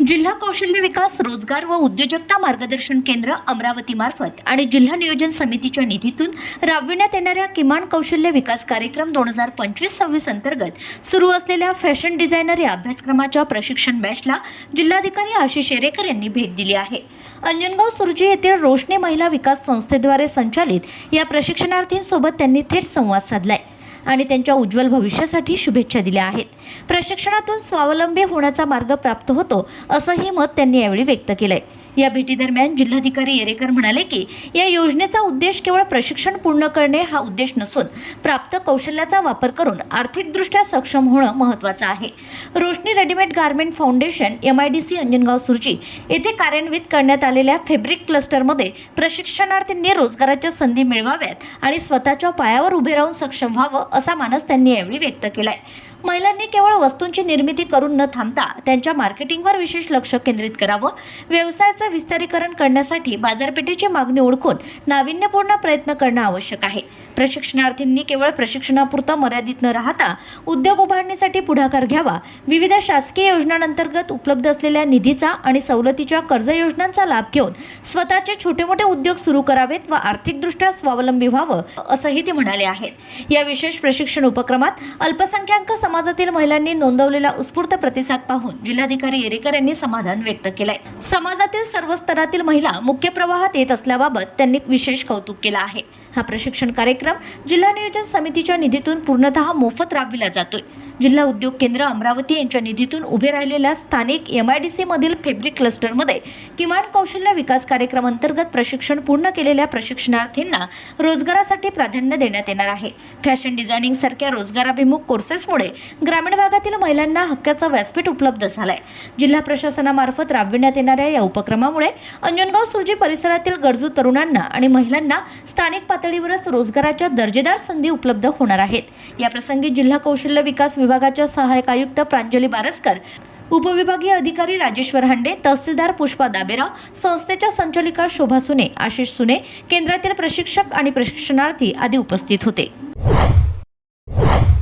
जिल्हा कौशल्य विकास रोजगार व उद्योजकता मार्गदर्शन केंद्र अमरावती मार्फत आणि जिल्हा नियोजन समितीच्या निधीतून राबविण्यात येणाऱ्या किमान कौशल्य विकास कार्यक्रम 2025-26 अंतर्गत सुरू असलेल्या फॅशन डिझायनर या अभ्यासक्रमाच्या प्रशिक्षण बॅचला जिल्हाधिकारी आशिष एरेकर यांनी भेट दिली आहे। अंजनगाव सुर्जी येथील रोशनी महिला विकास संस्थेद्वारे संचालित या प्रशिक्षणार्थींसोबत त्यांनी थेट संवाद साधलाय आणि त्यांच्या उज्ज्वल भविष्यासाठी शुभेच्छा दिल्या आहेत। प्रशिक्षणातून स्वावलंबी होण्याचा मार्ग प्राप्त होतो असंही मत त्यांनी यावेळी व्यक्त केलंय। या भेटीदरम्यान जिल्हाधिकारी एरेकर म्हणाले की या योजनेचा उद्देश केवळ प्रशिक्षण पूर्ण करणे हा उद्देश नसून प्राप्त कौशल्याचा वापर करून आर्थिकदृष्ट्या सक्षम होणं महत्त्वाचं आहे। Roshni readymade garment foundation MIDC Anjangaon Surji येथे कार्यान्वित करण्यात आलेल्या फॅब्रिक क्लस्टरमध्ये प्रशिक्षणार्थींनी रोजगाराच्या संधी मिळवाव्यात आणि स्वतःच्या पायावर उभे राहून सक्षम व्हावं असा मानस त्यांनी यावेळी व्यक्त केलाय। महिलांनी केवळ वस्तूंची निर्मिती करून न थांबता त्यांच्या मार्केटिंगवर विशेष लक्ष केंद्रित करावं। व्यवसायाचं विस्तारीकरण करण्यासाठी बाजारपेठेची मागणी ओळखून नाविन्यपूर्ण प्रयत्न करणं आवश्यक आहे। प्रशिक्षणार्थींनी केवळ प्रशिक्षणापुरतं मर्यादित न राहता उद्योग उभारण्यासाठी पुढाकार घ्यावा। विविध शासकीय योजनांअंतर्गत उपलब्ध असलेल्या निधीचा आणि सवलतीच्या कर्ज योजनांचा लाभ घेऊन स्वतःचे छोटे-मोठे उद्योग सुरू करावेत व आर्थिकदृष्ट्या स्वावलंबी व्हावं असंही ते म्हणाले आहेत। या विशेष प्रशिक्षण उपक्रमात अल्पसंख्याक समाजातील महिलांनी नोंदवलेला उत्स्फूर्त प्रतिसाद पाहून जिल्हाधिकारी एरेकर यांनी समाधान व्यक्त केलंय। समाजातील सर्व स्तरातील महिला मुख्य प्रवाहात येत असल्याबाबत त्यांनी विशेष कौतुक केलं आहे। हा प्रशिक्षण कार्यक्रम जिल्हा नियोजन समितीच्या निधीतून पूर्णतः मोफत राबविला जातोय। जिल्हा उद्योग केंद्र अमरावती यांच्या निधीतून उभे राहिलेल्या स्थानिक MIDC मधील फॅब्रिक क्लस्टरमध्ये किमान कौशल्य विकास कार्यक्रम अंतर्गत प्रशिक्षण पूर्ण केलेल्या प्रशिक्षणार्थींना रोजगारासाठी प्राधान्य देण्यात येणार आहे। फॅशन डिझायनिंग सारख्या रोजगाराभिमुख कोर्सेसमुळे ग्रामीण भागातील महिलांना हक्काचा व्यासपीठ उपलब्ध झालाय। जिल्हा प्रशासनामार्फत राबविण्यात येणाऱ्या या उपक्रमामुळे अंजनगाव सुर्जी परिसरातील गरजू तरुणांना आणि महिलांना स्थानिक पातळीवरच रोजगाराच्या दर्जेदार संधी उपलब्ध होणार आहेत। या प्रसंगी जिल्हा कौशल्य विकास विभागाच्या सहाय्यक आयुक्त प्रांजली बारसकर, उपविभागीय अधिकारी राजेश्वर हांडे, तहसीलदार पुष्पा दाबेराव, संस्थेच्या संचालिका शोभा सुने, आशिष सुने, केंद्रातील प्रशिक्षक आणि प्रशिक्षणार्थी आदी उपस्थित होते।